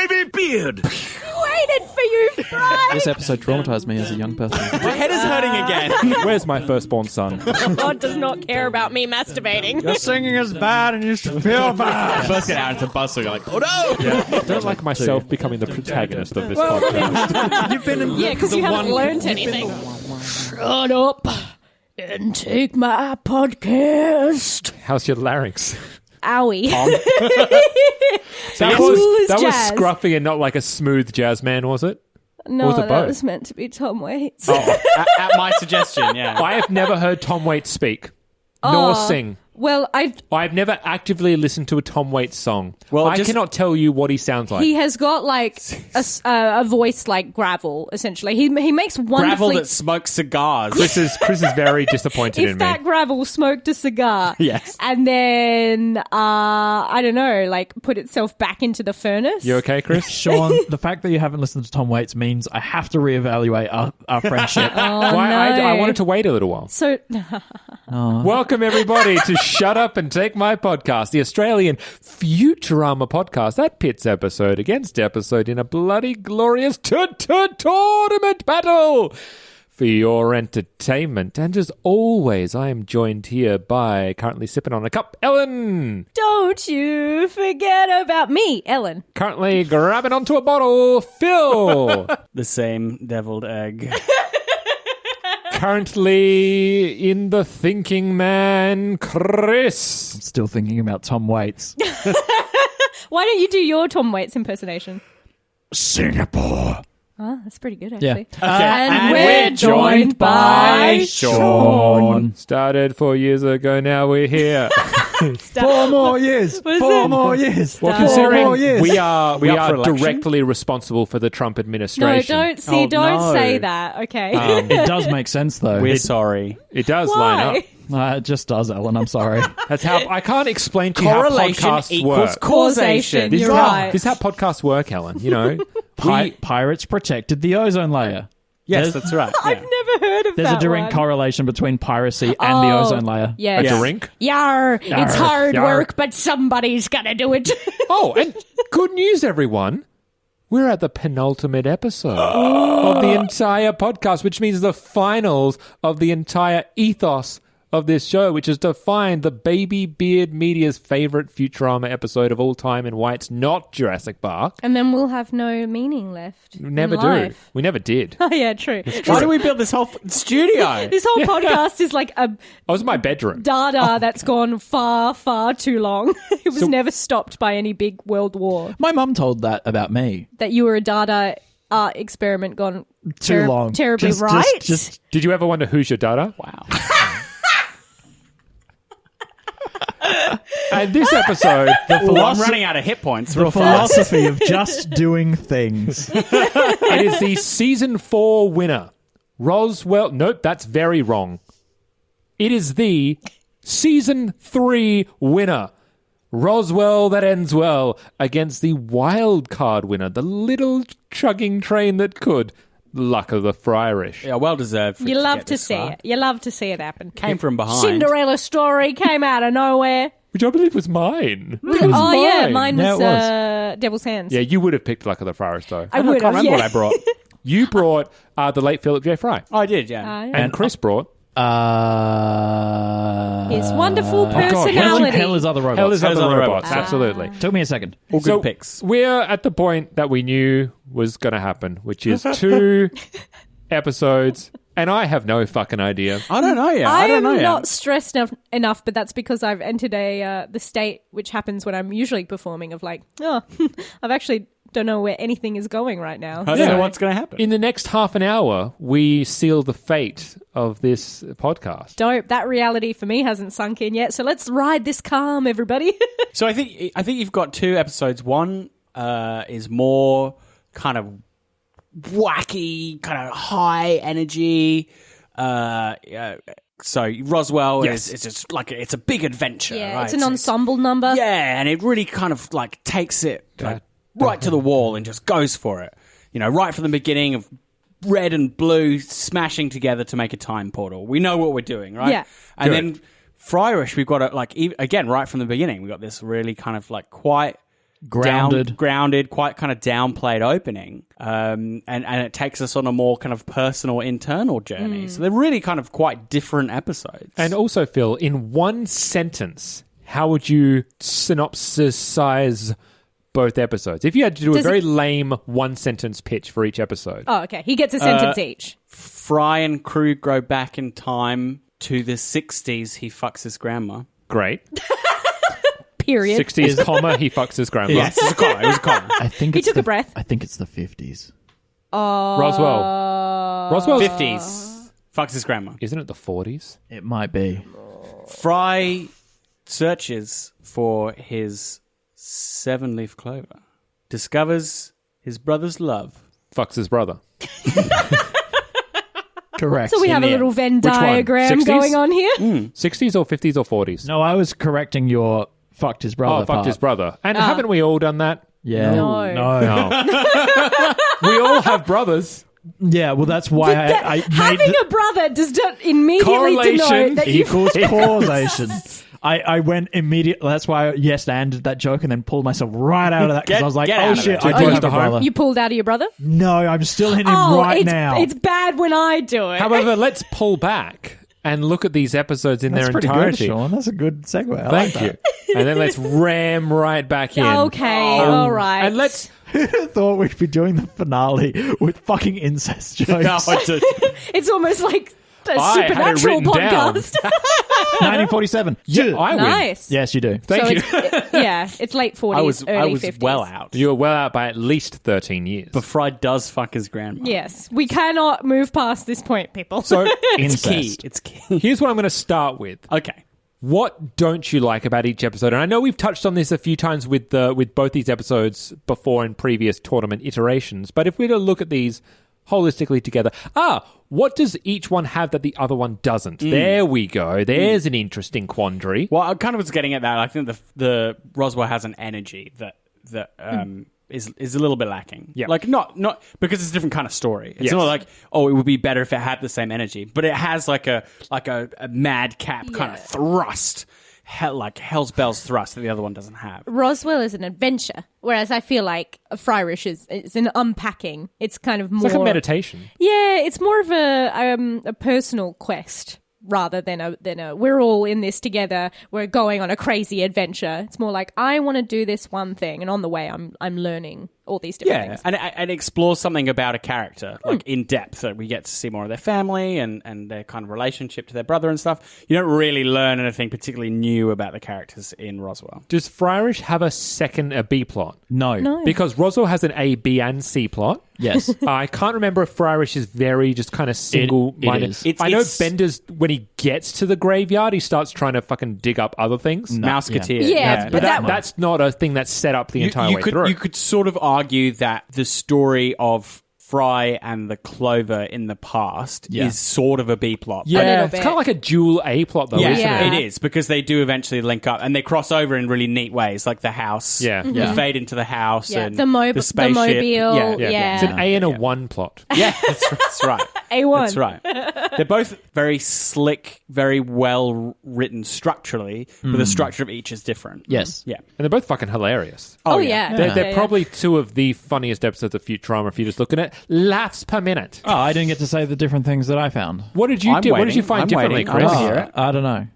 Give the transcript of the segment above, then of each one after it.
baby beard. Waited for you, Fry. This episode traumatized me as a young person. My head is hurting again. Where's my firstborn son? God does not care about me masturbating. Your singing is bad and you should feel bad. First get out into bus, so you're like, oh no! Yeah. I don't like myself becoming the protagonist of this podcast. You've been in because you haven't learned anything. Shut up and take my podcast. How's your larynx? Owie. That was scruffy and not like a smooth jazz man, was it? No, was it that both? was meant to be Tom Waits. Oh. At my suggestion, yeah. I have never heard Tom Waits speak, nor sing. Well, I've never actively listened to a Tom Waits song. Well, I cannot tell you what he sounds like. he has got like a voice like gravel, essentially. He makes wonderfully... Gravel that smokes cigars. Chris is very disappointed in If me. that gravel smoked a cigar, Yes. and then, I don't know, like put itself back into the furnace. You okay, Chris? Sean, the fact that you haven't listened to Tom Waits means I have to reevaluate our friendship. I wanted to wait a little while. So, Welcome, everybody, to Shut Up and Take My Podcast, the Australian Futurama podcast that pits episode against episode in a bloody glorious tournament battle for your entertainment. And as always, I am joined here by, currently sipping on a cup, Ellen. don't you forget about me, Ellen. Currently grabbing onto a bottle, Phil. The same deviled egg. Currently in the thinking man, Chris. I'm still thinking about Tom Waits. Why don't you do your Tom Waits impersonation? Singapore. Oh, that's pretty good, Yeah. actually. Okay. And we're joined by Sean. Started 4 years ago, now we're here. 4 more years. Was 4 it? more years. Well, 4 more considering years. we are We up for election? directly responsible for the Trump No, administration. don't no. say that, okay? It does make sense, though. We're sorry. It does line up. Why? It just does, Ellen. I'm sorry. That's how I can't explain to you how Correlation podcasts equals work. Causation. This You're is how right. this is how podcasts work, Helen. You know, Pirates protected the ozone layer. Yes, that's right. I've never heard of There's that a direct one. correlation between piracy and the ozone layer. Yeah. a drink. Yar, it's hard Yar. work, but somebody's got to do it. Oh, and good news, everyone. We're at the penultimate episode of the entire podcast, which means the finals of the entire ethos of this show, which is to find the Baby Beard Media's favorite Futurama episode of all time and why it's not Jurassic Park. And then we'll have no meaning left. We never in do. life. We never did. Oh, yeah, true. Why do we build this whole studio? This whole podcast is like a I was in my bedroom. dada that's gone far, far too long. It was never stopped by any big world war. My mum told that about me. That you were a dada art experiment gone Too long. terribly Just- right. just- Did you ever wonder who's your dada? Wow. And this episode, I'm running out of hit points. The real fast. philosophy of just doing things. it is the season 4 winner, Roswell. Nope, that's very wrong. It is the season 3 winner, Roswell that ends well, against the wild card winner, the little chugging train that could, luck of the Fryrish. Yeah, well deserved. You love to see it. You love to see it happen. Came from behind. Cinderella story came out of nowhere. Which I believe was mine. Oh, yeah, mine Yeah, was, it Devil's Hands. Yeah, you would have picked Luck of the Fryrish, though. I I would can't have, remember yeah. what I brought. You brought the late Philip J. Fry. Oh, I did, yeah. Yeah. And Chris brought... His wonderful God, personality. Hell is other robots. Hell is Hell's Other Other Robots, Robots. absolutely. Took me a second. All good picks. We're at the point that we knew was going to happen, which is 2 episodes, and I have no fucking idea. I don't know yet. I I don't am know yet. not stressed enough, but that's because I've entered the state which happens when I'm usually performing of like, oh, I've actually don't know where anything is going right now. I don't know what's going to happen. In the next half an hour, we seal the fate of this podcast. Dope. That reality for me hasn't sunk in yet, so let's ride this calm, everybody. So I think you've got 2 episodes. One is more kind of wacky, kind of high energy. So Roswell Yes. is just like it's a big adventure. Yeah, right? it's an ensemble number. Yeah, and it really kind of like takes it like, right to the wall and just goes for it. You know, right from the beginning of red and blue smashing together to make a time portal. We know what we're doing, right? Yeah. And Good. then Fryrish, we've got it like again right from the beginning. We've got this really kind of like quite grounded, quite kind of downplayed opening, and it takes us on a more kind of personal internal journey. So they're really kind of quite different episodes. And also, Phil, in one sentence, how would you synopsisize both episodes? If you had to do a very lame one-sentence pitch for each episode. Oh, okay. He gets a sentence each. Fry and crew go back in time to the 60s. He fucks his grandma. Great. Period. 60s, comma, he fucks his grandma. Yes, it was a comma. It was a comma. I think He it's took a breath. I think it's the 50s. Roswell. 50s. Fucks his grandma. Isn't it the 40s? It might be. Fry searches for his 7-leaf clover. Discovers his brother's love. Fucks his brother. Correct. So we have a little Venn Which one? diagram 60s? going on here. 60s or 50s or 40s? No, I was correcting your fucked his brother. Oh, fucked his brother. And haven't we all done that? Yeah. No. No. We all have brothers. Yeah, well, that's why I made Having a brother does not immediately denote Correlation that you equals causation. I went immediately. That's why I yes ended that joke and then pulled myself right out of that because I was like, get oh out of shit, it. I Too do close have to a home. brother. You pulled out of your brother? No, I'm still in him right now. It's bad when I do it. However, let's pull back and look at these episodes in That's their pretty entirety. good, Sean. That's a good segue. I Thank like you. And then let's ram right back in. Okay, all right. And let's... Who thought we'd be doing the finale with fucking incest jokes? No, I did. It's almost like a I had it supernatural written down. podcast. 1947. Yeah, I win. Nice. Yes, you do. Thank you. It's late 40s, I early was 50s. well out. You were well out by at least 13 years. But Fry does fuck his grandma. Yes, we cannot move past this point, people. So It's key. Incest. It's key. here's what I'm going to start with. Okay. What don't you like about each episode? And I know we've touched on this a few times with both these episodes before in previous tournament iterations, but if we were to look at these holistically together, what does each one have that the other one doesn't? There we go. There's an interesting quandary. Well, I kind of was getting at that. I think the Roswell has an energy that is a little bit lacking. Yeah. Like not because it's a different kind of story. It's Yes. not like, oh, it would be better if it had the same energy, but it has like a madcap kind of thrust, like Hell's Bells thrust that the other one doesn't have. Roswell is an adventure, whereas I feel like Fryrish is an unpacking. It's kind of more It's like a meditation. Yeah, it's more of a personal quest rather than a we're all in this together, we're going on a crazy adventure. It's more like I want to do this one thing, and on the way I'm learning all these different things. And it explores something about a character, like in depth, that we get to see more of their family and their kind of relationship to their brother and stuff. You don't really learn anything particularly new about the characters in Roswell. Does Fryrish have a B plot? No. Because Roswell has an A, B, and C plot. Yes. I can't remember if Fryrish is very just kind of single-minded. is. It's- I know it's- Bender's, when he gets to the graveyard, he starts trying to fucking dig up other things. Mouseketeer. Yeah, But that- that's not a thing that's set up the entire way through. You could sort of argue that the story of Fry and the Clover in the past is sort of a B plot. A little Yeah, it's bit. kind of like a dual A plot, though, Yeah, isn't Yeah. it? it is, because they do eventually link up and they cross over in really neat ways, like the house. Yeah. You Yeah. fade into the house Yeah, and the spaceship. mobile, Yeah. yeah. It's an A and a 1 plot. Yeah, that's right. A1. That's right. They're both very slick, very well written structurally, but the structure of each is different. Yes. Yeah. And they're both fucking hilarious. Oh, yeah. They're probably two of the funniest episodes of Futurama if you're just looking at laughs per minute. Oh, I didn't get to say the different things that I found. What did you I'm do? What did you waiting. find I'm differently, waiting. Chris? I wanna hear it. I don't know.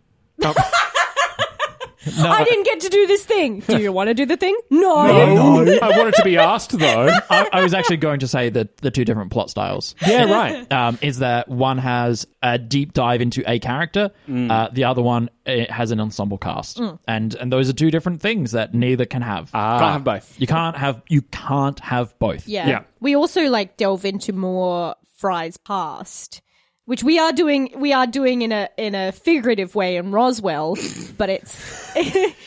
I didn't get to do this thing. Do you want to do the thing? No. I wanted to be asked, though. I was actually going to say that the two different plot styles. Yeah, right. Is that one has a deep dive into a character, the other one has an ensemble cast, and those are two different things that neither can have. Can't have both. You can't have both. Yeah. Yeah. We also delve into more Fry's past, which we are doing in a figurative way in Roswell, but it's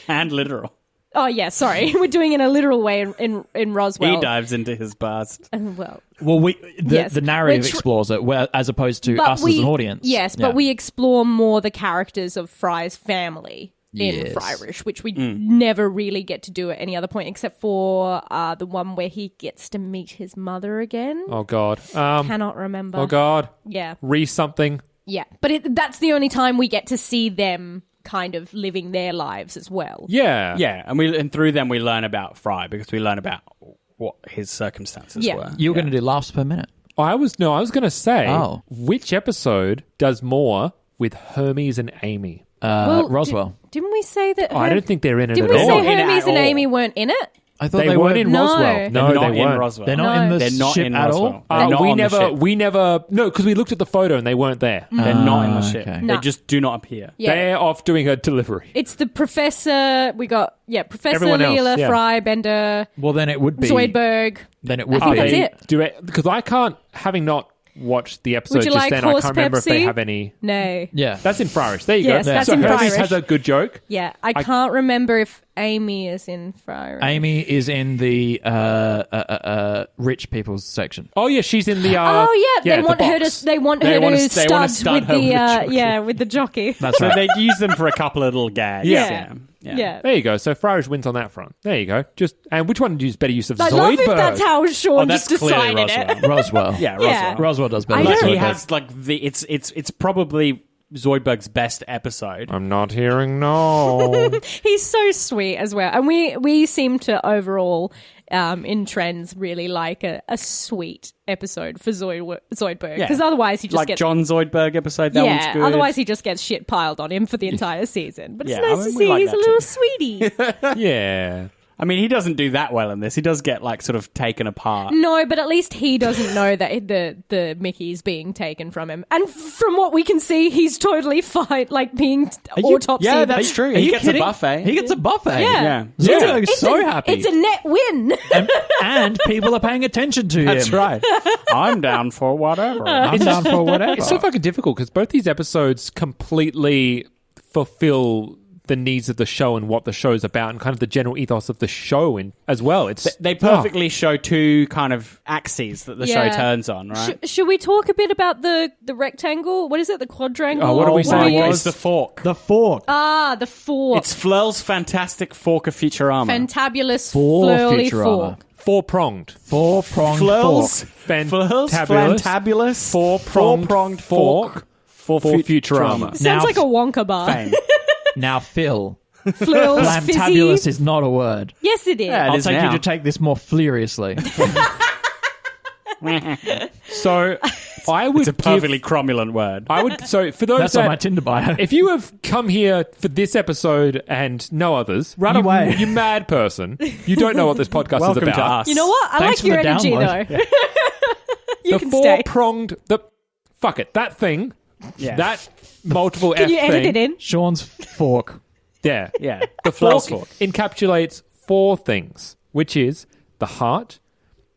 And literal. oh yeah, sorry. We're doing it in a literal way in Roswell. He dives into his past. Well, Well, Yes. the narrative We're tr- explores it, as opposed to but us as an audience. Yes, Yeah. but we explore more the characters of Fry's family in Yes. Fryrish, which we never really get to do at any other point except for the one where he gets to meet his mother again. Oh, God. Cannot remember. Oh, God. Yeah. Re something. Yeah, but that's the only time we get to see them kind of living their lives as well. Yeah. Yeah, and through them we learn about Fry because we learn about what his circumstances were. You were going to do laughs per minute. I was going to say, Oh. which episode does more with Hermes and Amy? Roswell. Didn't we say that? I don't think they're in it Didn't at we all. say In Hermes at and all. Amy weren't in it? I thought They they weren't were. in No. Roswell. No, They're not they in weren't. Roswell. They're not No. in the They're not ship in at Roswell. all. They're not on the ship. We never. No, because we looked at the photo and they weren't there. They're not in the ship. okay. No. They just do not appear. Yeah. They're off doing a delivery. It's the Professor. We got Professor Everyone else, Leela, yeah. Fry, Bender, Well, then it would be. Zoidberg. Then it would I think be. that's it. Do it because I can't, having not watched the episode Would you just like then, I horse can't remember if they Pepsi? have any. No. Yeah. That's in Fryrish. There you Yes, go. that's so in Hermes Fryrish. has a good joke. Yeah, I can't remember if Amy is in Fryrish. Amy is in the rich people's section. Oh yeah, she's in the. They want her box. to. They want They her wanna- to they wanna stud stud with her with the the jockey. with the jockey. That's So right. they use them for a couple of little gags. Yeah. Yeah. There you go. So Fryrish wins on that front. There you go. And which one is better use of I Zoidberg? love if that's how Sean that's just clearly decided it. Roswell. Roswell. Yeah, Roswell. Yeah. Roswell does better. I than know. He Zoidberg. has like it's probably Zoidberg's best episode. I'm not hearing no. He's so sweet as well, and we seem to overall in trends really like a sweet episode for Zoidberg because otherwise he just like gets John Zoidberg episode. That one's good. otherwise he just gets shit piled on him for the entire season. But it's Yeah, nice I to mean, we see like he's a that little too. sweetie. Yeah. I mean, he doesn't do that well in this. He does get like sort of taken apart. No, but at least he doesn't know that the Mickey's being taken from him. And from what we can see, he's totally fine, like being autopsied. Yeah, that's true. Are He you gets kidding? a buffet. He gets a buffet. Yeah. Zoidberg's so a, happy. It's a net win. and people are paying attention to him. That's right. I'm down for whatever. I'm down for whatever. It's so fucking difficult because both these episodes completely fulfill the needs of the show and what the show's about and kind of the general ethos of the show as well. They perfectly show two kind of axes that the show Yeah. turns on, right? Should we talk a bit about the rectangle? What is it? The quadrangle? Oh, what do we say it was? It's the fork. The fork. The fork. It's Flurl's fantastic fork of Futurama. Fantabulous For flurly Futurama. fork. Four-pronged. Four-pronged Flurl's fork. Flurl's fantabulous Four-pronged fork for Futurama. Sounds Now- like a Wonka bar. Fame. Now, Phil, Flurl's fantabulous fizzy. is not a word. Yes, it is. Yeah. I'll is take now. you to take this more furiously. So I would It's a perfectly cromulent word. So for those That's on my that, Tinder bio. if you have come here for this episode and no others, Run you, away. You mad person. You don't know what this podcast Welcome is about. to us. You know what? I Thanks like your for the energy, download. though. You The can stay. four-pronged. Fuck it. That thing. Yeah. That multiple Can F you edit thing. it in? Sean's fork. Yeah. Yeah. The Flurl's fork encapsulates four things, which is the heart,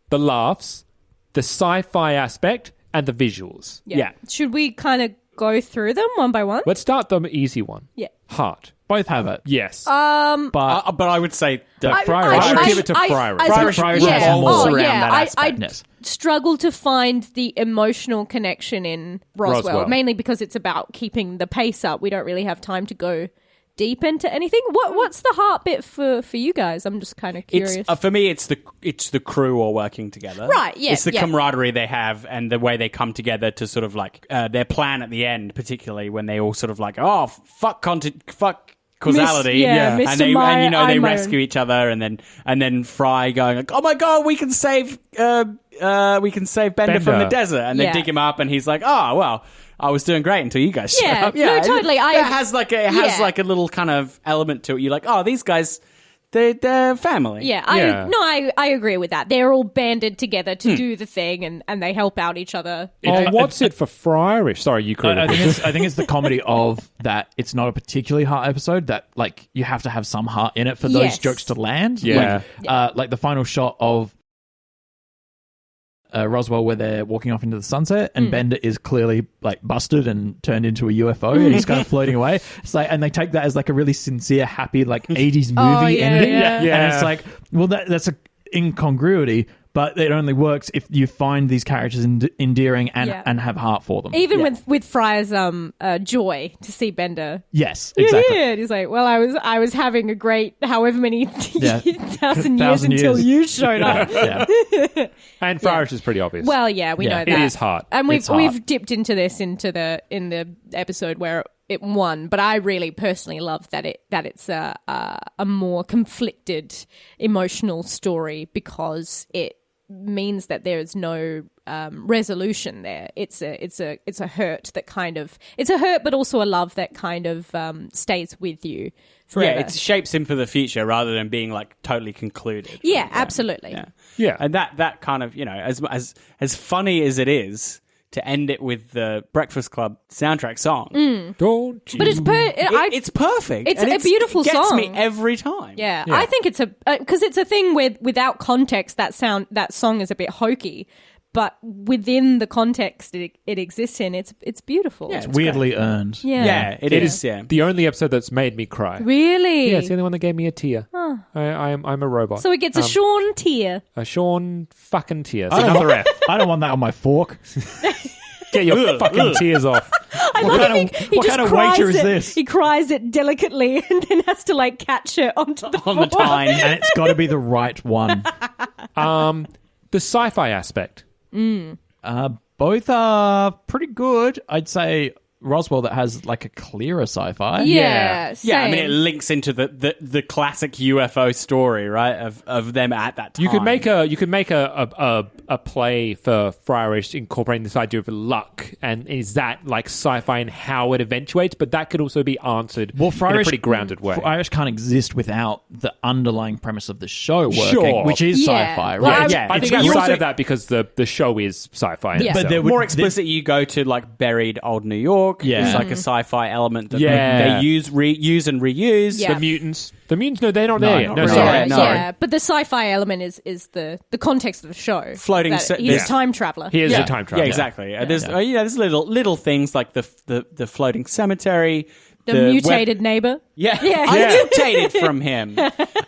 the laughs, the sci-fi aspect, and the visuals. Yeah. Should we kind of go through them one by one? Let's start the easy one. Yeah. Heart. Both have it. Yes. But But I would say that Fryrish. I would give it to Fryrish. Fryrish has yeah. more. Oh, around yeah. that I aspect. Yes. struggle to find the emotional connection in Roswell, mainly because it's about keeping the pace up. We don't really have time to go deep into anything. What's the heart bit for you guys? I'm just kind of curious. It's, for me, it's the crew all working together. Right, yeah, It's the yeah. camaraderie they have and the way they come together to sort of like their plan at the end, particularly when they all sort of like, oh, fuck causality. Mr. And they My- and you know I'm they my rescue each other and then Fry going like, oh my god, we can save Bender from the desert, and they Yeah. dig him up and he's like, oh well, I was doing great until you guys showed Yeah, up. no, totally. It has like Yeah. a little kind of element to it. You're like, oh, these guys, they're family. Yeah, Yeah. I agree with that. They're all banded together to do the thing, and they help out each other. What's it for Fryrish? Sorry, you could. I think it's the comedy of that. It's not a particularly heart episode. That like you have to have some heart in it for those Yes. jokes to land. Yeah. Like the final shot of Roswell where they're walking off into the sunset and Bender is clearly like busted and turned into a UFO and he's kind of floating away. It's like, and they take that as like a really sincere, happy like 80s movie yeah, ending. yeah. And it's like, well, that's a incongruity. But it only works if you find these characters endearing and have heart for them. Even with Fry's joy to see Bender. Yes, exactly. Yeah, and he's like, well, I was having a great however many Yeah. thousand years 1,000 until years. you showed up. Yeah. and Fryrish is pretty obvious. Well, yeah, we Yeah. know It that. is heart. And It's heart. we've dipped into this in the episode where it won, but I really personally love that it's a more conflicted emotional story because it means that there is no resolution there. It's a hurt that kind of it's a hurt, but also a love that kind of stays with you forever. Yeah, it shapes him for the future rather than being like totally concluded. Yeah, absolutely. Yeah. And that kind of, you know, as funny as it is to end it with the Breakfast Club soundtrack song. Don't you? But it's It's perfect. It's and a beautiful it gets song. me every time. Yeah, I think it's because it's a thing where without context that song is a bit hokey, but within the context it exists in, it's beautiful. Yeah, It's weirdly earned. Yeah. Yeah, it is. Yeah. the only episode that's made me cry. Really? Yeah, it's the only one that gave me a tear. I'm a robot. So it gets a Sean tear. A Sean fucking tears. Another F. I don't want that on my fork. Get your fucking tears off. What kind of waiter is this? He cries it delicately and then has to like catch it onto the On the fork. time. And it's got to be the right one. The sci-fi aspect. Both are pretty good. I'd say Roswell that has like a clearer sci-fi. Yeah, Yeah, I mean, it same. links into the classic UFO story, right? Of them at that time. You could make a play for Fryrish incorporating this idea of luck, and is that like sci-fi and how it eventuates? But that could also be answered in a pretty grounded way. Fryrish can't exist without the underlying premise of the show working, Sure. which is Yeah. sci-fi, Well, right? Yeah, I it's think you're outside also- of that because the show is sci-fi. Yeah. Yeah. But there would- more explicit, you go to like buried old New York. Yeah. There's like a sci-fi element that Yeah. they use and reuse. Yeah. The mutants, no, they're not No, there yet. not No, really. sorry. Yeah, no. yeah, but the sci-fi element is the context of the show. Floating That set- he's yeah. a time traveler. He is Yeah. a time traveler. Yeah, exactly. There's little things like the floating cemetery, The mutated neighbor. Yeah, Yeah. I mutated from him,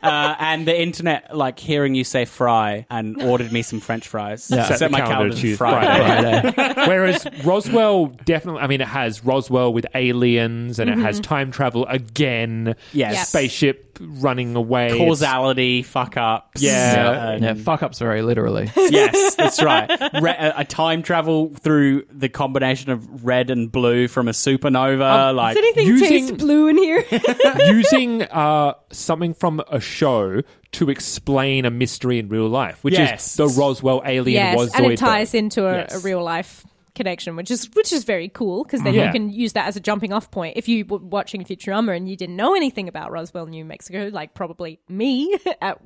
and the internet like hearing you say fry and ordered me some French fries. Yeah. Set my calendar to to choose Friday. Whereas Roswell definitely, I mean, it has Roswell with aliens and it has time travel again. Yes. Yep. Spaceship running away. Causality, fuck ups. Yeah. Yeah, fuck ups very literally. Yes, that's right. A time travel through the combination of red and blue from a supernova. Does anything taste blue in here? Using something from a show to explain a mystery in real life, which Yes. is the Roswell alien Yes, was and Zoidberg. it ties into a Yes. real life connection, which is very cool because then Yeah. you can use that as a jumping off point. If you were watching Futurama and you didn't know anything about Roswell, New Mexico, like probably me,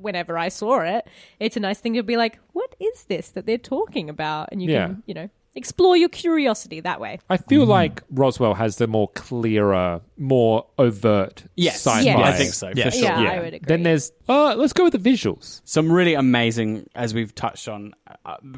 whenever I saw it, it's a nice thing to be like, what is this that they're talking about? And you can, explore your curiosity that way. I feel like Roswell has the more clearer, more overt Yes, sci-fi. Yes. I think so. Yeah. For sure. Yeah, I would agree. Then there's let's go with the visuals. Some really amazing, as we've touched on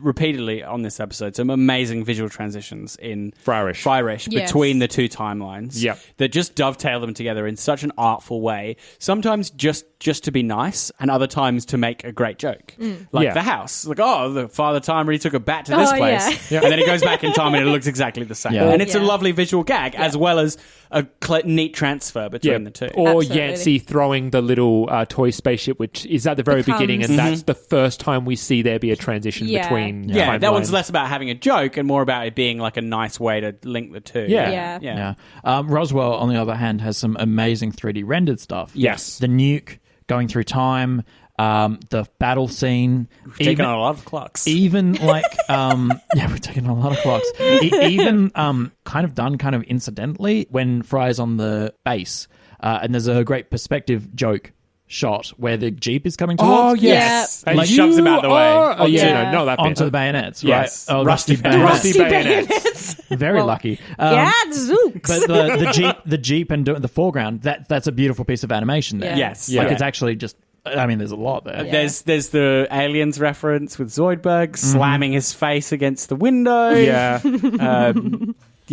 repeatedly on this episode, some amazing visual transitions in Fryrish. Yes. between the two timelines. Yep. That just dovetail them together in such an artful way. Sometimes just to be nice, and other times to make a great joke. Like Yeah. the house, like the Father Time really took a bat to this Oh, place, yeah. and then it goes back in time and it looks exactly the same. Yeah. And it's a Yeah. lovely visual gag as well as a neat transfer between the two. Or Absolutely. Yancey throwing the little toy spaceship, which is at the very beginning, and Becomes- that's the first time we see there be a transition Yeah. between. Yeah, that one's timelines. less about having a joke and more about it being like a nice way to link the two. Yeah. Yeah. Yeah. Roswell, on the other hand, has some amazing 3D rendered stuff. Yes. The nuke going through time, the battle scene. Taking on a lot of clocks. Even like, yeah, we're taking on a lot of clocks. Even kind of incidentally when Fry's on the base, and there's a great perspective joke shot where the Jeep is coming towards. Oh yes, And And he shoves him out the way. Oh yeah, Yeah. no, not that bit. onto the bayonets, Yes. right? Oh, Rusty rusty bayonets. Rusty bayonets. Very lucky. Gadzooks. But the Jeep and the foreground, that's a beautiful piece of animation there. Yeah. Yes. Like Yeah. it's actually just, I mean, there's a lot there. Yeah. There's the aliens reference with Zoidberg slamming his face against the window. Yeah, Yeah.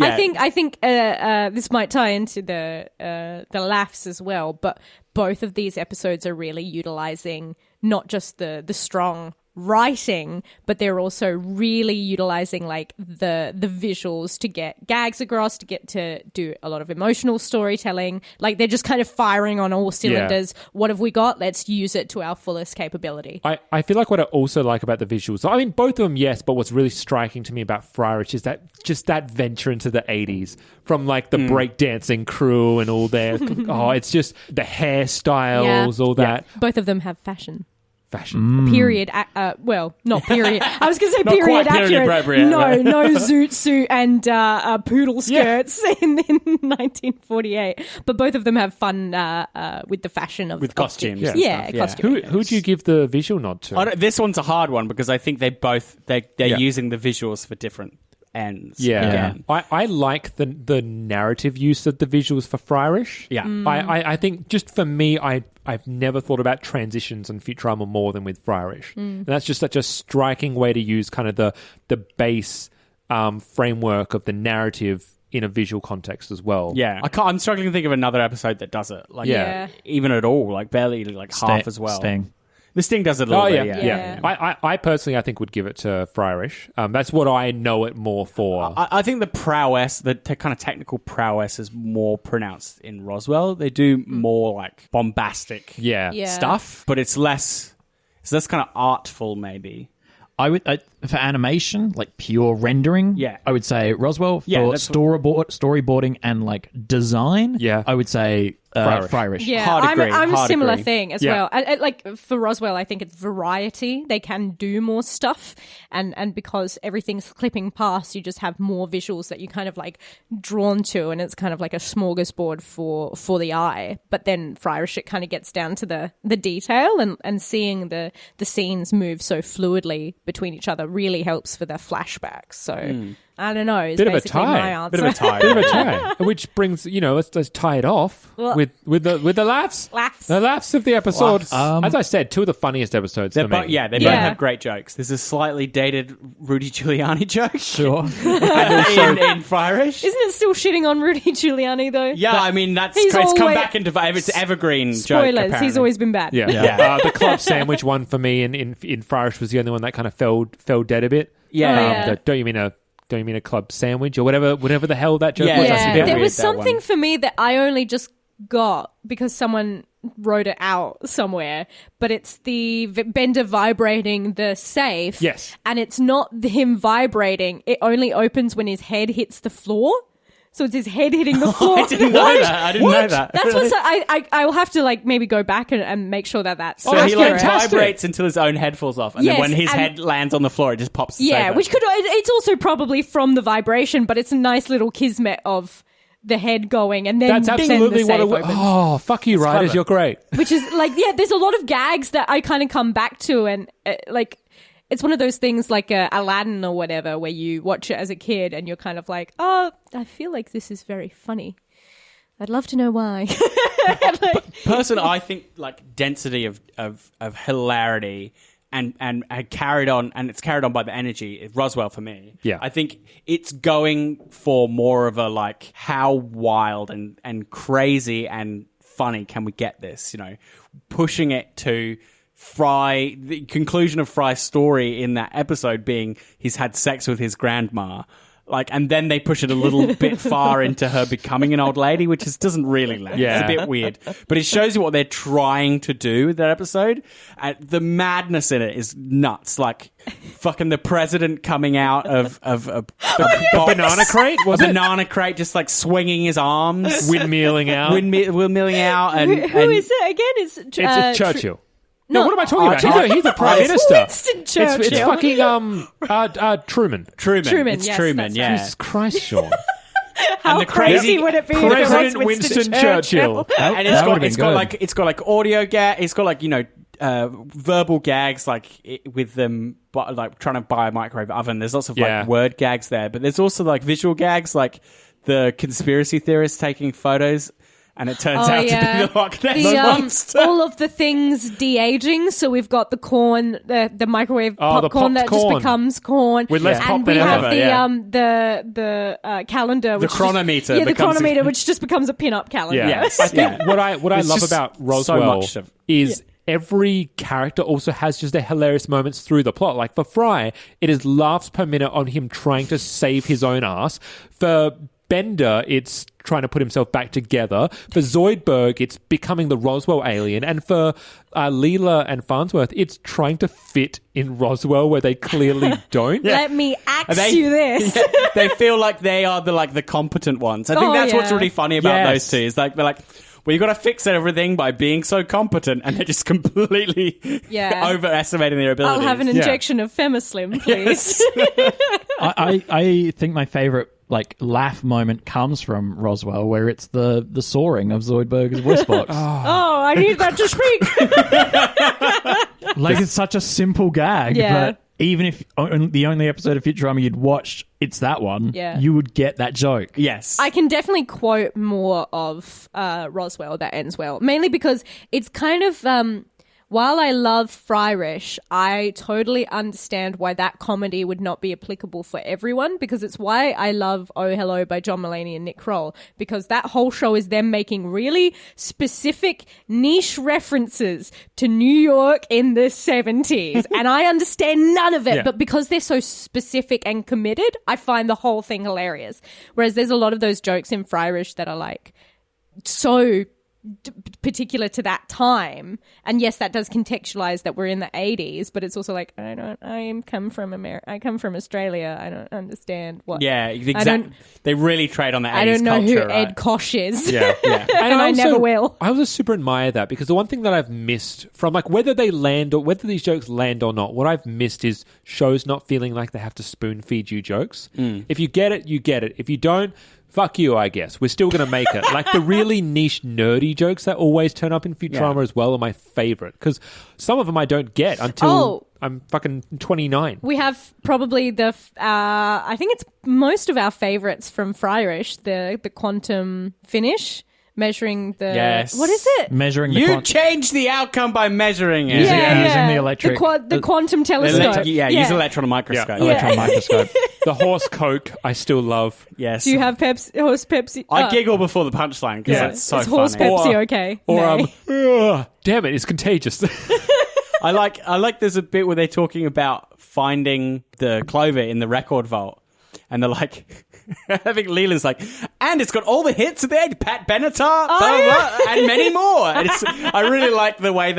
I think this might tie into the laughs as well, but both of these episodes are really utilizing not just the strong writing, but they're also really utilizing like the visuals to get gags across, to get to do a lot of emotional storytelling. Like they're just kind of firing on all cylinders. What have we got? Let's use it to our fullest capability. I feel like what I also like about the visuals, I mean, both of them, yes, but what's really striking to me about Fryrish is that venture into the 80s from like the breakdancing crew and all their, it's just the hairstyles, all that. Both of them have fashion. Period. Not period. I was going to say Not period quite period accurate. appropriate, No zoot suit and poodle skirts in 1948. But both of them have fun with the fashion of with costumes. Of, and yeah, stuff, costume. Who do you give the visual nod to? This one's a hard one because I think they're using the visuals for different ends. Yeah. I like the narrative use of the visuals for Fryrish. Yeah. I think just for me, I've never thought about transitions in Futurama more than with Fryrish. And that's just such a striking way to use kind of the base framework of the narrative in a visual context as well. Yeah. I'm struggling to think of another episode that does it. Like, even at all, like barely like half as well. Sting. The Sting does it a little bit, Yeah. I personally, I think would give it to Fryrish. That's what I know it more for. I think the prowess, the kind of technical prowess is more pronounced in Roswell. They do more like bombastic stuff, but it's less kind of artful maybe. I would for animation, like pure rendering. Yeah. I would say Roswell. For storyboarding and like design. Yeah. I would say Fryrish. Yeah, Hard agree, I'm a hard similar agree. thing as well. Like for Roswell, I think it's variety. They can do more stuff, and because everything's clipping past, you just have more visuals that you kind of like drawn to, and it's kind of like a smorgasbord for the eye. But then Fryrish, it kind of gets down to the detail, and seeing the scenes move so fluidly between each other really helps for the flashbacks. So. I don't know. It's Bit of a basically my tie. answer. Bit of a tie. Bit of a tie, which brings let's tie it off Well- with the laughs. The laughs of the episode. As I said, two of the funniest episodes for me. They both have great jokes. There's a slightly dated Rudy Giuliani joke. Sure. in Fryrish. Isn't it still shitting on Rudy Giuliani though? Yeah, I mean it's He's come always- back into it's evergreen joke. Spoilers. Apparently. He's always been bad. Yeah. The club sandwich one for me in Fryrish was the only one that kind of fell dead a bit. Yeah. Don't you mean a club sandwich or whatever the hell that joke Yeah, was? that's a Yeah, bit there weird, was that something one. for me that I only just got because someone wrote it out somewhere, but it's the Bender vibrating the safe. Yes. And it's not him vibrating. It only opens when his head hits the floor. So it's his head hitting the floor. I didn't know that. That's what I will have to like maybe go back and make sure that that's So that's he like fantastic. vibrates until his own head falls off, and then Yes, when his and- head lands on the floor, it just pops. The yeah, safe which open. it's also probably from the vibration, but it's a nice little kismet of the head going and then That's then absolutely the what safe it was. opens. Oh, fuck you, writers. clever. You're great. Which is like, there's a lot of gags that I kind of come back to, and like it's one of those things like Aladdin or whatever, where you watch it as a kid and you're kind of like, oh, I feel like this is very funny. I'd love to know why. Personally, I think like density of hilarity and carried on, and it's carried on by the energy. Roswell for me. Yeah. I think it's going for more of a like how wild and crazy and funny can we get this? Pushing it to Fry. The conclusion of Fry's story in that episode being he's had sex with his grandma. And then they push it a little bit far into her becoming an old lady, which doesn't really land. Yeah. It's a bit weird. But it shows you what they're trying to do with that episode. The madness in it is nuts. Like, fucking the president coming out of a Banana crate, was a it? banana crate, just like swinging his arms. Windmilling out. Windmilling out. And, Who is it again? It's Churchill. No, No. what am I talking about? He's the prime It's minister. Winston Churchill. It's fucking Truman. Truman. Yes, Truman, that's yeah. Jesus Christ, Sean. How the crazy crazy would it be if it was President Winston Winston Churchill. And That would've been good. it's got like audio gag. It's got like verbal gags with them like trying to buy a microwave oven. There's lots of like word gags there, but there's also like visual gags, like the conspiracy theorists taking photos, and it turns out to be the Loch Ness monster. All of the things de-aging. So we've got the corn, the microwave popcorn that popped corn. just becomes corn, With less pop and than we have ever, the calendar, which chronometer the becomes chronometer, which just becomes a pin-up calendar. Yeah. Yes. I think what I It's love just about so Roswell much of- is every character also has just their hilarious moments through the plot. Like for Fry, it is laughs per minute on him trying to save his own ass. For Bender, it's trying to put himself back together. For Zoidberg, it's becoming the Roswell alien. And for Leela and Farnsworth, it's trying to fit in Roswell where they clearly don't. Let me ask you this. They feel like they are the competent ones. I think that's what's really funny about those two. Is like they're like, well, you got to fix everything by being so competent, and they're just completely overestimating their abilities. I'll have an injection of Femislim, please. I think my favorite laugh moment comes from Roswell, where it's the sawing of Zoidberg's voice box. I need that to speak. It's such a simple gag, but even if the only episode of Futurama you'd watched, it's that one, you would get that joke. Yes. I can definitely quote more of Roswell that ends well, mainly because it's kind of... while I love Fryrish, I totally understand why that comedy would not be applicable for everyone, because it's why I love Oh Hello by John Mulaney and Nick Kroll, because that whole show is them making really specific niche references to New York in the 70s, and I understand none of it, but because they're so specific and committed, I find the whole thing hilarious. Whereas there's a lot of those jokes in Fryrish that are so particular to that time, and yes, that does contextualize that we're in the 80s, but it's also I come from Australia. I don't understand what. Yeah, exactly. They really trade on the 80s culture. I don't know who right? Ed Koch is. Yeah. And I never will. I also super admire that, because the one thing that I've missed from whether they land or whether these jokes land or not, what I've missed is shows not feeling like they have to spoon feed you jokes. If you get it, you get it. If you don't, fuck you, I guess. We're still going to make it. The really niche, nerdy jokes that always turn up in Futurama as well are my favorite, because some of them I don't get until I'm fucking 29. We have probably I think it's most of our favorites from Fryrish, the quantum finish. Measuring the... Yes. What is it? Measuring the... You change the outcome by measuring it. Using the electric... The quantum telescope. Use electron microscope. Electron microscope. The horse Coke, I still love. Yes. Do you have horse Pepsi? I giggle before the punchline because it's so funny. Is horse Pepsi okay? Or, damn it, it's contagious. I like there's a bit where they're talking about finding the clover in the record vault. And they're like... I think Leland's like, and it's got all the hits of the Pat Benatar, blah, blah, and many more. And I really like the way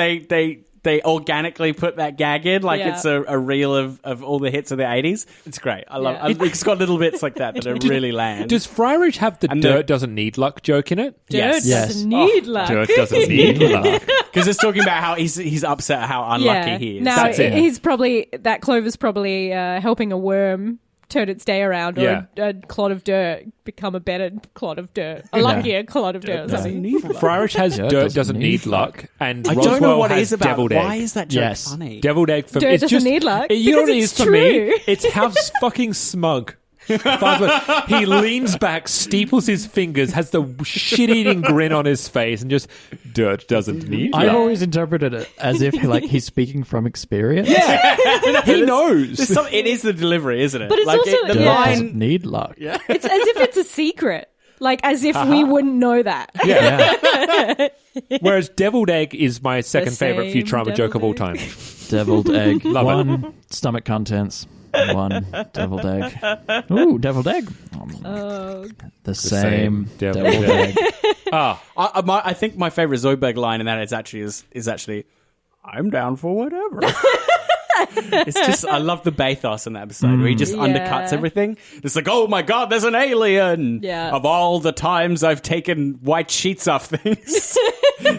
they organically put that gag in, it's a reel of all the hits of the 80s. It's great. I love it. It's got little bits like that are really land. Does Fryrish have the dirt doesn't need luck joke in it? Dirt doesn't need luck. Dirt doesn't need luck. Because it's talking about how he's upset at how unlucky he is. Now, That's it. He's probably... That clover's probably helping a worm turn its day around, or a clod of dirt become a better clod of dirt, a luckier clod of dirt or something. Fryrish has dirt doesn't need luck, and I Roswell don't know what it has is about. deviled egg. Why is that joke funny? Deviled egg for dirt it's doesn't just, need luck. You know what it because is for me? It's how fucking smug. He leans back, steeples his fingers, has the shit-eating grin on his face, and just dirt doesn't need luck. I've always interpreted it as if he's speaking from experience. Yeah, he knows. It is the delivery, isn't it? But it's also Dirt doesn't need luck. Yeah. It's as if it's a secret. As if we wouldn't know that. Yeah. Whereas deviled egg is my second favorite same Futurama joke of all time. Deviled egg. Love One stomach contents. One deviled egg. Ooh, deviled egg. The same deviled egg. I think my favorite Zoidberg line in that is actually, I'm down for whatever. It's just, I love the bathos in that episode where he just undercuts everything. It's like, oh my god, there's an alien. Yeah. Of all the times I've taken white sheets off things,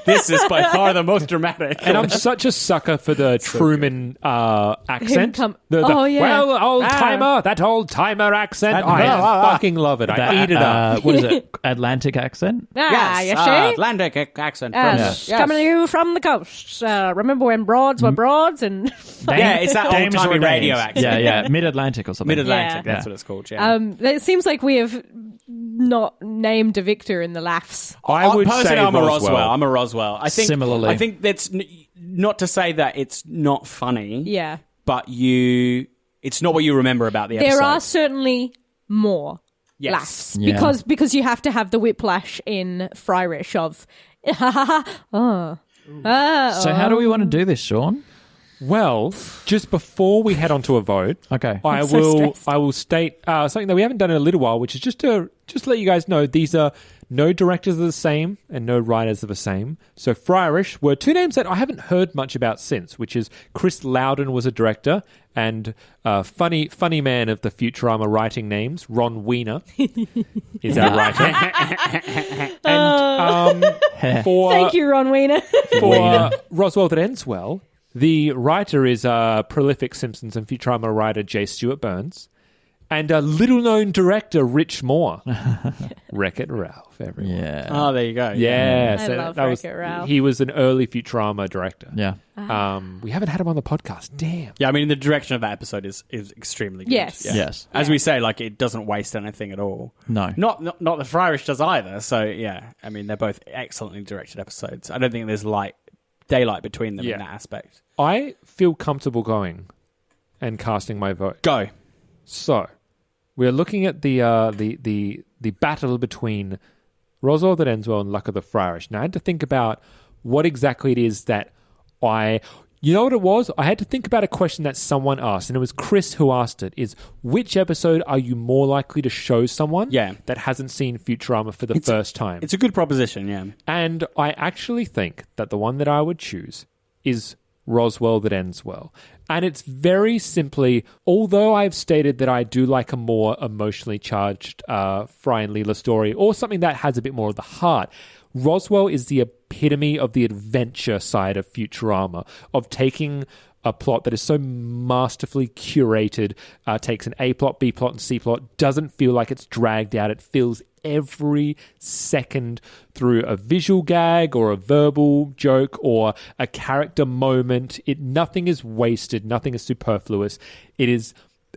this is by far the most dramatic. And I'm such a sucker for the Truman accent. Well, old-timer, that old-timer accent. I fucking love it. I eat it up. What is it? Atlantic accent? You see? Atlantic accent. Coming to you from the coast. Remember when broads were broads and... Yeah, it's that Dames old-timey or radio dames. accent. Yeah. Mid-Atlantic or something. Mid-Atlantic, Yeah. that's what it's called, yeah. It seems like we have not named a victor in the laughs. I would personally, say I'm a Roswell. Roswell. I'm a Roswell. I think Similarly. I think that's not to say that it's not funny. Yeah. But it's not what you remember about the episode. There are certainly more Yes. laughs Yeah. because you have to have the whiplash in Fryrish of So how do we want to do this, Sean? Well, just before we head on to a vote, Okay. I will state something that we haven't done in a little while, which is just to let you guys know these are no directors are the same and no writers are the same. So Fryrish were two names that I haven't heard much about since, which is Chris Loudon was a director and funny man of the Futurama writing names, Ron Wiener is our writer. And Thank you, Ron Wiener. for Roswell That Ends Well, the writer is prolific Simpsons and Futurama writer J. Stewart Burns, and a little-known director Rich Moore. Wreck-It Ralph, everyone. Yeah. Oh, there you go. Yeah, I so love that was Wreck-It Ralph. he was an early Futurama director. Yeah. We haven't had him on the podcast. Damn. Yeah, I mean, the direction of that episode is extremely good. Yes. Yeah. Yes. As we say, like, it doesn't waste anything at all. No. Not the Fryrish does either. So, yeah, I mean, they're both excellently directed episodes. I don't think there's daylight between them in that aspect. I feel comfortable going and casting my vote. Go. So, we're looking at the battle between Roswell That Ends Well and Luck of the Fryrish. Now, I had to think about what exactly it is that you know what it was? I had to think about a question that someone asked, and it was Chris who asked it, is which episode are you more likely to show someone that hasn't seen Futurama for the first time? It's a good proposition, yeah. And I actually think that the one that I would choose is Roswell That Ends Well. And it's very simply, although I've stated that I do like a more emotionally charged Fry and Leela story, or something that has a bit more of the heart, Roswell is the epitome of the adventure side of Futurama, of taking a plot that is so masterfully curated, takes an A plot, B plot, and C plot, doesn't feel like it's dragged out. It feels every second through a visual gag or a verbal joke or a character moment. Nothing is wasted. Nothing is superfluous. It is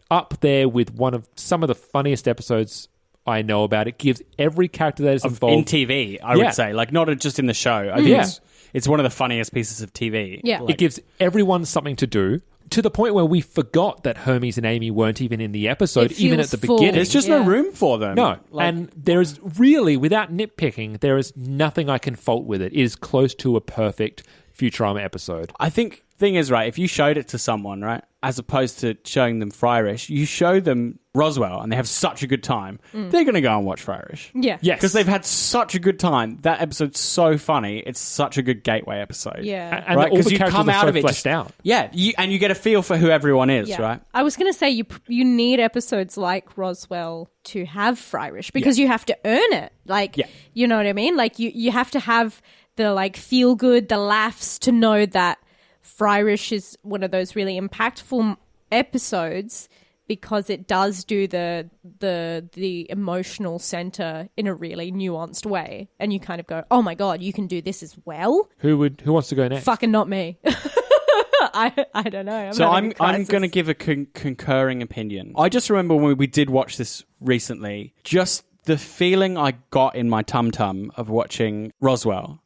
up there with some of the funniest episodes I know about. It gives every character that is involved in TV, I would say, like not just in the show. I think it's one of the funniest pieces of TV. Yeah. It gives everyone something to do, to the point where we forgot that Hermes and Amy weren't even in the episode, even at the beginning. There's just no room for them. No. And there is really, without nitpicking, there is nothing I can fault with it. It is close to a perfect Futurama episode. I think thing is, right, if you showed it to someone, right, as opposed to showing them Fryrish, you show them Roswell and they have such a good time, they're going to go and watch Fryrish. Yeah. Yes. Because they've had such a good time. That episode's so funny. It's such a good gateway episode. Yeah. And right? all the you characters come are out so of it fleshed out. Yeah, and you get a feel for who everyone is, Yeah. right? I was going to say you need episodes like Roswell to have Fryrish because you have to earn it. Like, you know what I mean? Like you have to have the like feel good, the laughs to know that Fryrish is one of those really impactful episodes because it does do the emotional center in a really nuanced way, and you kind of go, "Oh my god, you can do this as well." Who wants to go next? Fucking not me. I don't know. I'm going to give a concurring opinion. I just remember when we did watch this recently, just the feeling I got in my tum-tum of watching Roswell.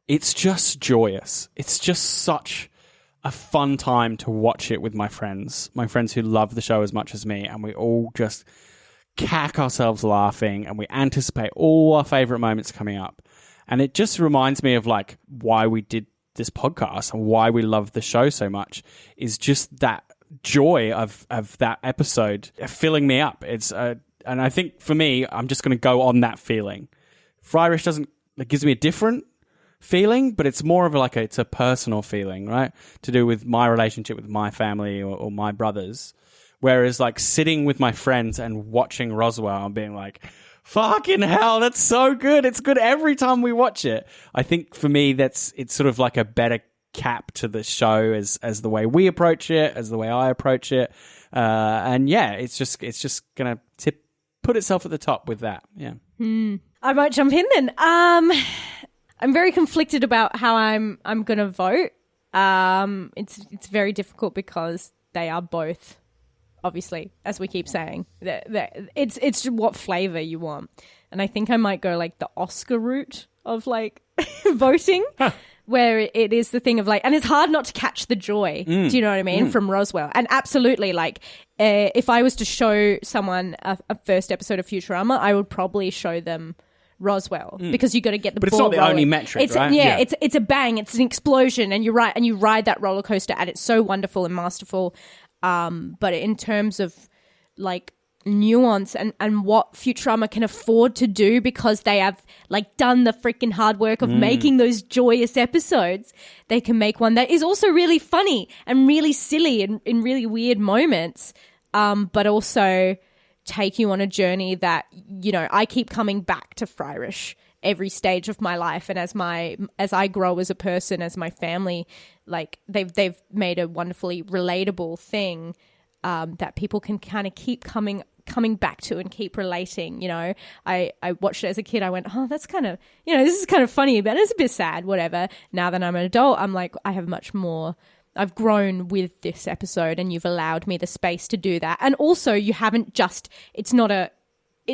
It's just joyous. It's just such a fun time to watch it with my friends who love the show as much as me, and we all just cack ourselves laughing, and we anticipate all our favorite moments coming up. And it just reminds me of like why we did this podcast and why we love the show so much, is just that joy of that episode filling me up. And I think for me, I'm just going to go on that feeling. Fryrish it gives me a different feeling, but it's more of it's a personal feeling, right? To do with my relationship with my family or my brothers. Whereas like sitting with my friends and watching Roswell and being like, fucking hell, that's so good. It's good every time we watch it. I think for me, it's sort of like a better cap to the show as the way we approach it, as the way I approach it. And yeah, it's just going to put itself at the top with that. Yeah. I might jump in then. I'm very conflicted about how I'm going to vote. It's very difficult because they are both, obviously, as we keep saying, it's what flavor you want. And I think I might go like the Oscar route of like voting, where it is the thing of like, and it's hard not to catch the joy. Do you know what I mean? From Roswell. And absolutely, like, if I was to show someone a first episode of Futurama, I would probably show them Roswell because you got to get the But ball it's not the rolling. only metric, it's, right? Yeah, it's a bang, it's an explosion, and you ride that roller coaster, and it's so wonderful and masterful. But in terms of like nuance and what Futurama can afford to do because they have like done the freaking hard work of making those joyous episodes, they can make one that is also really funny and really silly and in really weird moments, but also take you on a journey that, you know, I keep coming back to Fryrish every stage of my life, and as I grow as a person, as my family, like they've made a wonderfully relatable thing that people can kind of keep coming back to and keep relating. You know, I watched it as a kid. I went, oh, that's kind of, you know, this is kind of funny, but it's a bit sad, whatever. Now that I'm an adult, I'm like, I have much more. I've grown with this episode, and you've allowed me the space to do that. And also, you haven't just, it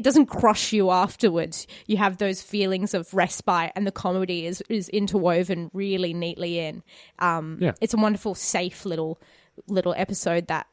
doesn't crush you afterwards. You have those feelings of respite, and the comedy is interwoven really neatly in. It's a wonderful, safe little episode that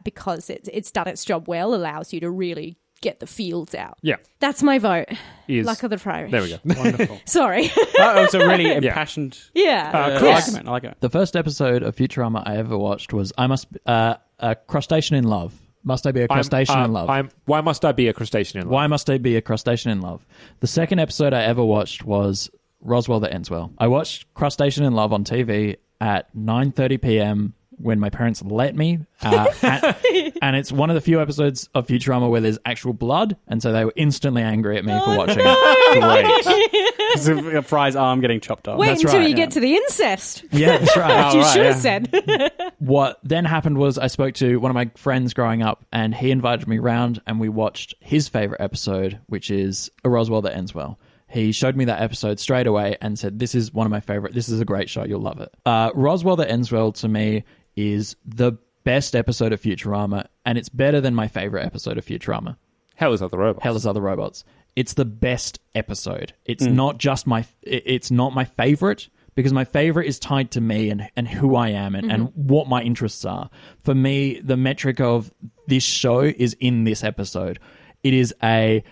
because it's done its job well, allows you to really get the feels out. Yeah. That's my vote. Is Luck of the Fryrish. There we go. Wonderful. Sorry. That was a really impassioned Chris. argument. I like it. The first episode of Futurama I ever watched was a crustacean in love. Must I be a crustacean in love? Why must I be a crustacean in love? Why must I be a crustacean in love? The second episode I ever watched was Roswell that Ends Well. I watched Crustacean in Love on TV at 9:30 p.m. when my parents let me. And it's one of the few episodes of Futurama where there's actual blood, and so they were instantly angry at me for watching it. Great. Fry's arm getting chopped off. Wait That's until right, you get to the incest. Yeah, that's right. You should have said. What then happened was I spoke to one of my friends growing up, and he invited me round, and we watched his favorite episode, which is A Roswell That Ends Well. He showed me that episode straight away and said, this is one of my favorite. This is a great show. You'll love it. Roswell That Ends Well, to me, is the best episode of Futurama, and it's better than my favorite episode of Futurama. Hell is Other Robots. Hell is Other Robots. It's the best episode. It's not just it's not my favorite, because my favorite is tied to me and who I am and what my interests are. For me, the metric of this show is in this episode. It is a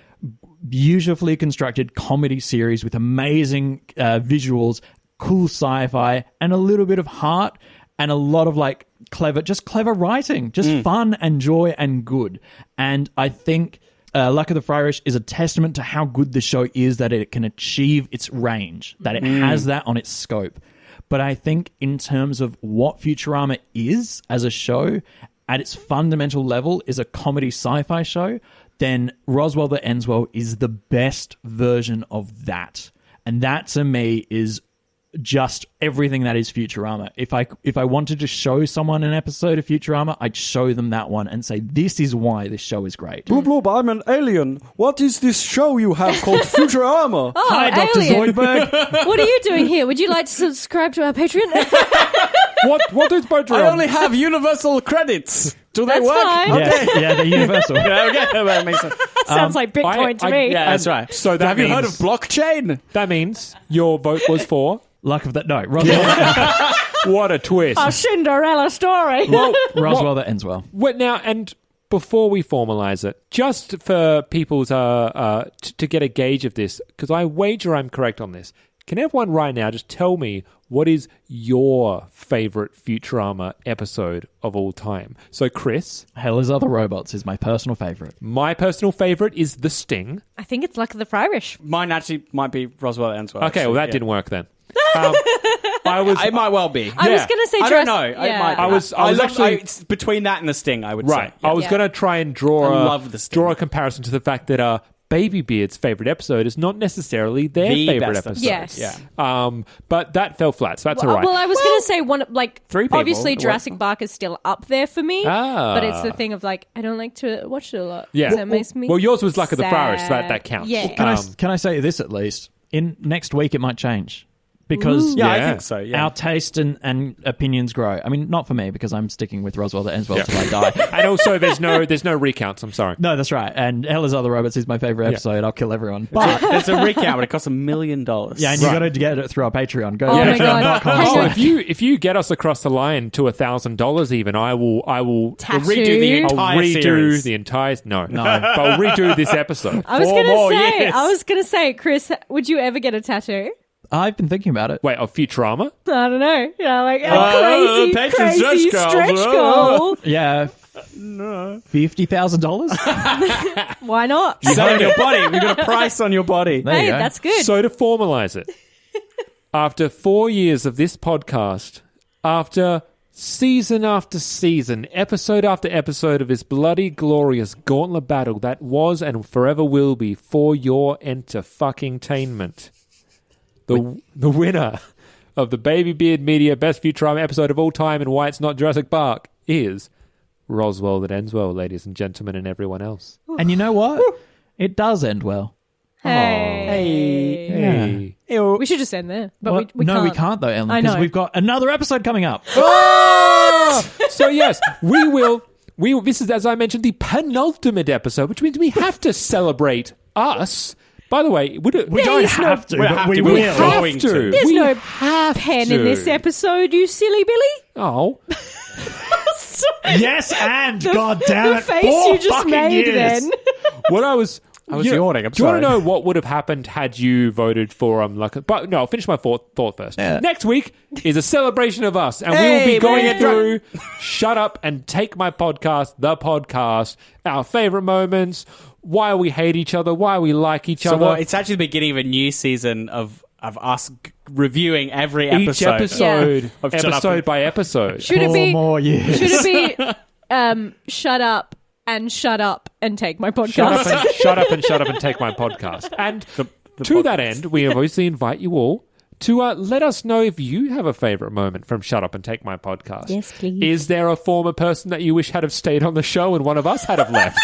beautifully constructed comedy series with amazing visuals, cool sci-fi, and a little bit of heart, and a lot of like clever writing, just fun and joy and good. And I think Luck of the Fryrish is a testament to how good the show is, that it can achieve its range, that it has that on its scope. But I think in terms of what Futurama is as a show, at its fundamental level is a comedy sci-fi show, then Roswell That Ends Well is the best version of that. And that to me is just everything that is Futurama. If I wanted to show someone an episode of Futurama, I'd show them that one and say, this is why this show is great. Blub, blub, I'm an alien. What is this show you have called Futurama? Oh, Hi, Dr. alien. Zoidberg. What are you doing here? Would you like to subscribe to our Patreon? What is Patreon? I only have universal credits. Do they That's work? fine. Yeah, they're universal. Yeah, okay, that makes sense. Sounds like Bitcoin to me. Yeah, that's right. So that Have you means, heard of blockchain? That means your vote was for. Luck of that. No, Roswell. What a twist. A Cinderella story. Roswell That Ends Well. Wait, now, and before we formalize it, just for people to get a gauge of this, because I wager I'm correct on this, can everyone right now just tell me what is your favorite Futurama episode of all time? So, Chris. Hell is Other Robots is my personal favorite. My personal favorite is The Sting. I think it's Luck of the Fryrish. Mine actually might be Roswell That Ends Well. Okay, well, that didn't work then. It might well be. I was going to say I don't know. Yeah. It might be. I was actually it's between that and the Sting, I would right. say. I was going to try and draw I love The Sting. draw a comparison to the fact that Baby Beard's favorite episode is not necessarily their The favorite best episode. Yes. Yeah. But that fell flat, so that's all right. Well, I was going to say three people. obviously Jurassic Park is still up there for me, Ah. but it's the thing of like, I don't like to watch it a lot. Yeah. That makes me Well, yours was Luck of the Fryrish, so sad. that counts. Yeah. Can I say this at least? In next week, it might change. because Yeah, I think so. Yeah. our taste and opinions grow. I mean, not for me because I'm sticking with Roswell that ends well till I die. And also, there's no recounts. I'm sorry. No, that's right. And Hell is Other Robots is my favorite episode. I'll kill everyone. But there's a recount, but it costs $1 million. Yeah, and you got to get it through our Patreon. Go Oh to my God. patreon.com. If you get us across the line to $1,000 even, I will Tattoo. redo the I'll entire redo series. the entire no, but I'll redo this episode. I was 4 more years. gonna say, Chris, would you ever get a tattoo? I've been thinking about it. Wait, of Futurama? I don't know. Like a Patron crazy stretch goal. Yeah. $50,000? Why not? Sell on your body. We've got a price on your body. There you Hey, go. that's good. So to formalize it, after 4 years of this podcast, after season after season, episode after episode of this bloody glorious gauntlet battle that was and forever will be for your enter-fucking-tainment, the winner of the Baby Beard Media Best Futurama episode of all time and why it's not Jurassic Park is Roswell That Ends Well, ladies and gentlemen, and everyone else. And you know what? It does end well. Hey. Hey. We should just end there. But Well, we no, can't. we can't though, Ellen, I because know. we've got another episode coming up. So yes, we will. This is, as I mentioned, the penultimate episode, which means we have to celebrate us. By the way, we don't have to, but we We're will. going to. There's We no have pen to. in this episode, you silly Billy. Oh, Yes, and God damn The it, face 4 you just fucking made years. then. what I was yawning. I'm do you want sorry. to know what would have happened had you voted for but no, I'll finish my thought first. Yeah. Next week is a celebration of us, and we will Hey, be going man. through Shut Up and Take My Podcast, the podcast, our favorite moments, why we hate each other, why we like each So other. it's actually the beginning of a new season of us reviewing every Each episode. episode, Of Shut Up episode and- by episode. Should it 4 be? more years. Should it be? Shut up and take my podcast. Shut up and take my podcast. And to that end, we obviously invite you all to let us know if you have a favorite moment from Shut Up and Take My Podcast. Yes, please. Is there a former person that you wish had have stayed on the show and one of us had have left?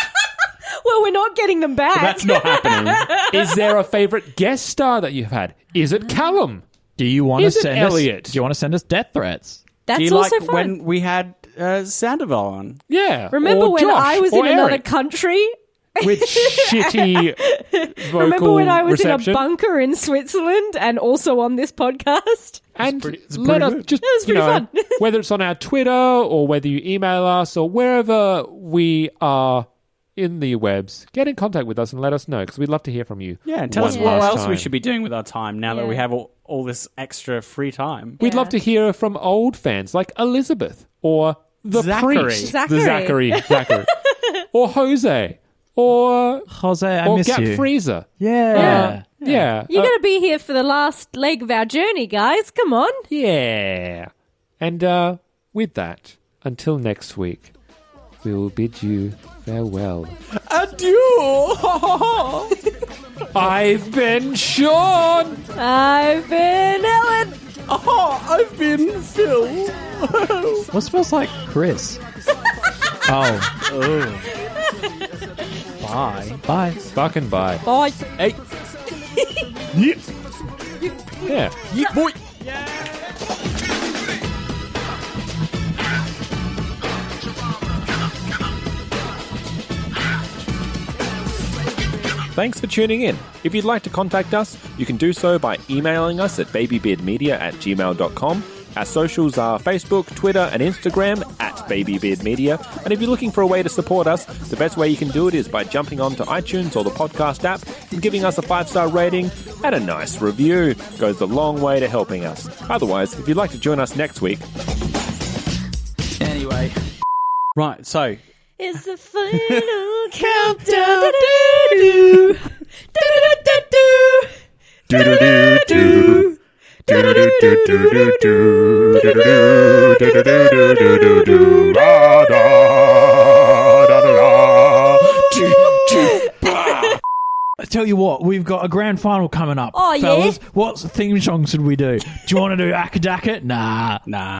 Well, we're not getting them back. That's not happening. Is there a favorite guest star that you've had? Is it Callum? Do you want to Is it send Elliot? us? Do you want to send us death threats? That's Do you also like fun. when we had Sandoval on? Yeah. Remember Or when Josh, I was or in another Eric country? with shitty vocal Remember when I was reception? in a bunker in Switzerland and also on this podcast? And it's let pretty us good. just, was pretty fun. whether it's on our Twitter or whether you email us or wherever we are in the webs, get in contact with us and let us know because we'd love to hear from you. Yeah, and tell us one what last else we time. should be doing with our time now that we Yeah. have all this extra free time. We'd Yeah. love to hear from old fans like Elizabeth or the Zachary. priest, Zachary. Zachary, or Jose, or Jose, I or miss Gap you. Freezer. Yeah. Yeah, You're going to be here for the last leg of our journey, guys. Come on. yeah. And with that, until next week, we will bid you farewell. Adieu! I've been Sean. I've been Ellen. I've been Phil. What smells like Chris? Oh, Bye. bye. Fucking bye. Bye. Hey. Yeah. Yeah, boy. Thanks for tuning in. If you'd like to contact us, you can do so by emailing us at babybeardmedia@gmail.com. Our socials are Facebook, Twitter, and Instagram @babybeardmedia. And if you're looking for a way to support us, the best way you can do it is by jumping onto iTunes or the podcast app and giving us a 5-star rating and a nice review. It goes a long way to helping us. Otherwise, if you'd like to join us next week, Anyway. Right, so It's the final countdown. Do-do-do-do. Do-do-do-do. I tell you what, we've got a grand final coming up. Oh, yeah? fellas. What theme song should we do? Do you want to do Akadaka? Nah. nah.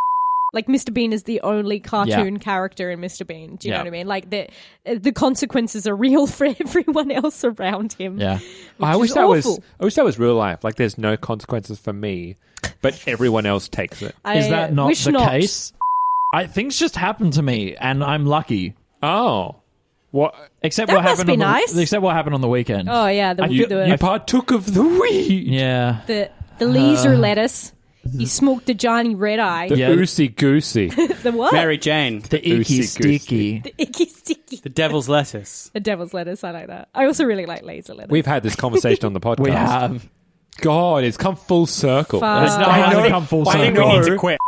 Like Mr. Bean is the only cartoon character in Mr. Bean. Do you know what I mean? Like the consequences are real for everyone else around him. Yeah. I wish that was real life. Like there's no consequences for me, but everyone else takes it. Is that not the case? Things just happen to me, and I'm lucky. Oh. What? Except That what must happened be on nice. Except what happened on the weekend. Oh yeah, You partook of the weed. Yeah. the laser lettuce. He smoked the Johnny Red Eye. The oosey goosey. The what? Mary Jane. The icky sticky. The icky sticky. The devil's lettuce. The devil's lettuce. I like that. I also really like laser lettuce. We've had this conversation on the podcast. We have. God, it's come full circle. Fuck. It's not I come full I think circle. we need to quit.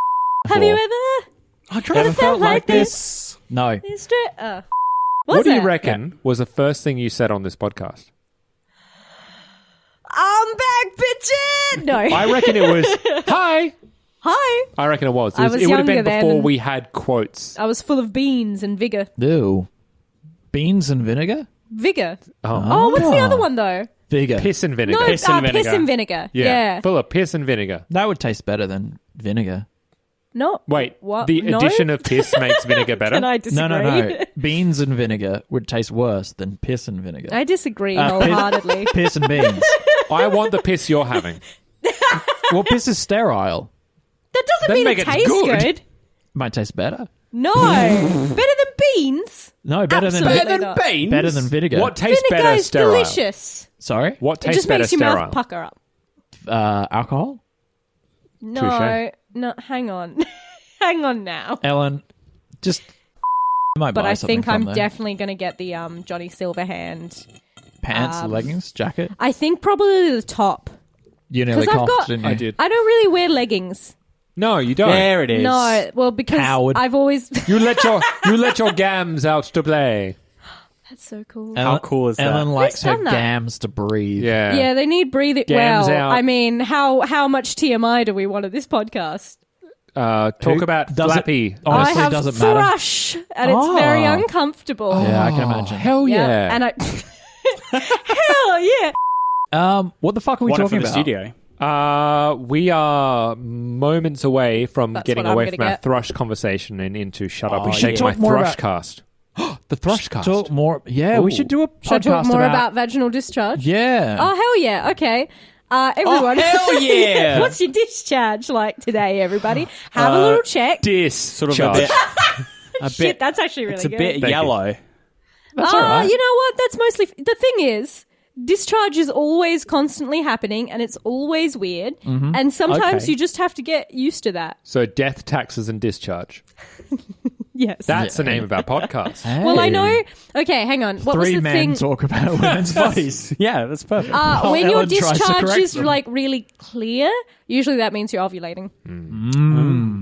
Have you ever? I'm trying to felt like this. No. What do you reckon was the first thing you said on this podcast? I'm back, bitchin'! No. I reckon it was, hi. Hi. I reckon it was. I was It would have been younger then. before we had quotes. I was full of beans and vigor. Ew. Beans and vinegar? Vigor. Oh. What's the other one though? Vigor. Piss and vinegar. No, Piss and piss vinegar. and vinegar. Yeah. Yeah. Full of piss and vinegar. That would taste better than vinegar. No. Wait, What? the No? addition of piss makes vinegar better? Can I disagree? No. Beans and vinegar would taste worse than piss and vinegar. I disagree piss- wholeheartedly. Piss and beans. I want the piss you're having. Well, piss is sterile. That doesn't Doesn't mean make it it tastes good. good. Might taste better. No. Better than beans? No, better Absolutely than not. beans? better than vinegar. What tastes Vinegar better is sterile? delicious. Sorry? What It tastes just better makes your sterile? mouth pucker up. Alcohol? No. Touche. No, hang on. Hang on now. Ellen, just might But buy I something think from I'm there. definitely going to get the Johnny Silverhand. Pants, leggings, jacket. I think probably the top. You nearly 'Cause I've coughed, got- didn't you? I did. I don't really wear leggings. No, you don't. There it is. No, well, because Coward. I've always... You let your gams out to play. That's so cool. How cool is that? Ellen likes her done that? gams to breathe. Yeah. Yeah, they need breathing. Gams Well, out. I mean, how much TMI do we want at this podcast? Talk about does it- Flappy. Honestly, I have doesn't matter. thrush, and it's very Oh. uncomfortable. Yeah, I can imagine. Hell yeah. And I... Hell yeah! What the fuck are we One talking from the about? studio. We are moments away from That's getting what I'm away gonna from our get. thrush conversation and into shut up Oh, and yeah. shake my Talk more thrush about- cast. The thrush cast. Talk more. Yeah, we Ooh. should do a podcast Should I talk more about vaginal discharge? Yeah. Oh, hell yeah. Okay. Everyone. hell yeah. What's your discharge like today, everybody? Have a little check. Sort of a bit. A Shit, bit. that's actually really It's a good. bit Thank yellow. That's all right. You know what? That's mostly... The thing is, discharge is always constantly happening, and it's always weird. And sometimes Okay. you just have to get used to that. So death, taxes, and discharge. Yes. That's the name of our podcast. Well, I Hey. know... Okay, hang on. What was Three the men thing? talk about women's bodies. Yeah, that's perfect. When your Ellen tries to discharge correct is them. like really clear, usually that means you're ovulating.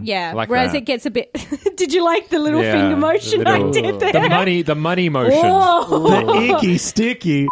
Yeah. I like Whereas that. it gets a bit. Did you like the little finger motion the I little- did there? The money motion. Whoa. The icky sticky.